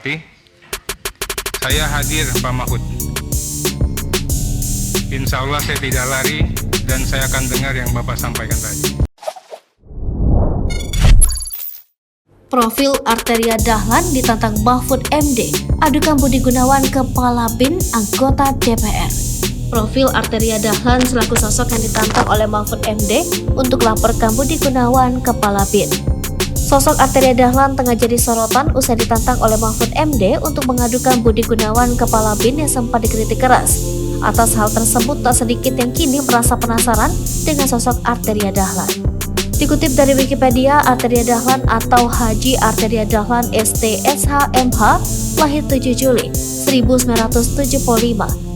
hormati, saya hadir Pak Mahfud. Insya Allah saya tidak lari dan saya akan dengar yang Bapak sampaikan tadi. Profil Arteria Dahlan ditantang Mahfud MD, adukan Budi Gunawan Kepala BIN anggota DPR. Profil Arteria Dahlan selaku sosok yang ditantang oleh Mahfud MD untuk laporkan Budi Gunawan Kepala BIN. Sosok Arteria Dahlan tengah jadi sorotan usai ditantang oleh Mahfud MD untuk mengadukan Budi Gunawan Kepala BIN yang sempat dikritik keras. Atas hal tersebut, tak sedikit yang kini merasa penasaran dengan sosok Arteria Dahlan. Dikutip dari Wikipedia, Arteria Dahlan atau Haji Arteria Dahlan STSH.MH lahir 7 Juli 1975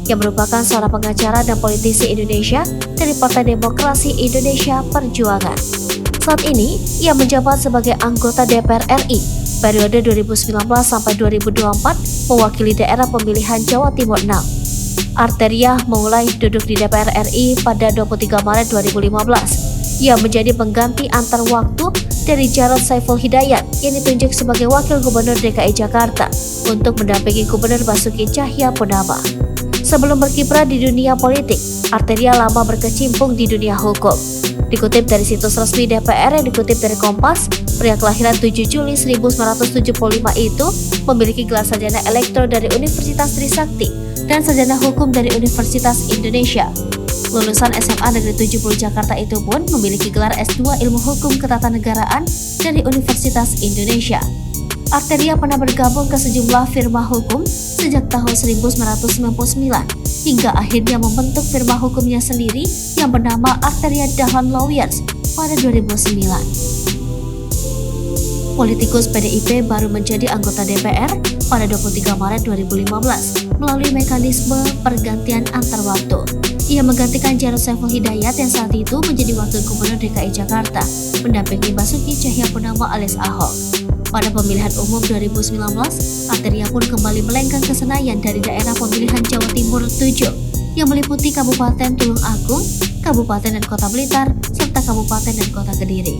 yang merupakan seorang pengacara dan politisi Indonesia dari Partai Demokrasi Indonesia Perjuangan. Saat ini, ia menjabat sebagai anggota DPR RI periode 2019 sampai 2024 mewakili daerah pemilihan Jawa Timur 6. Arteria mulai duduk di DPR RI pada 23 Maret 2015. Ia menjadi pengganti antar waktu dari Jarod Saiful Hidayat yang ditunjuk sebagai Wakil Gubernur DKI Jakarta untuk mendampingi Gubernur Basuki Cahayapurnama. Sebelum berkiprah di dunia politik, Arteria lama berkecimpung di dunia hukum. Dikutip dari situs resmi DPR yang dikutip dari Kompas, pria kelahiran 7 Juli 1975 itu memiliki gelar sarjana elektro dari Universitas Trisakti dan sarjana hukum dari Universitas Indonesia. Lulusan SMA Negeri 70 Jakarta itu pun memiliki gelar S2 Ilmu Hukum Ketatanegaraan dari Universitas Indonesia. Arteria pernah bergabung ke sejumlah firma hukum sejak tahun 1999 hingga akhirnya membentuk firma hukumnya sendiri yang bernama Arteria Dahlan Lawyers pada 2009. Politikus PDIP baru menjadi anggota DPR pada 23 Maret 2015 melalui mekanisme pergantian antar waktu. Ia menggantikan Jarod Saiful Hidayat yang saat itu menjadi Wakil Gubernur DKI Jakarta, mendampingi Basuki Cahayapurnama alias Ahok. Pada pemilihan umum 2019, Arteria pun kembali melenggang ke Senayan dari daerah pemilihan Jawa Timur 7, yang meliputi Kabupaten Tulung Agung, Kabupaten dan Kota Blitar, serta Kabupaten dan Kota Kediri.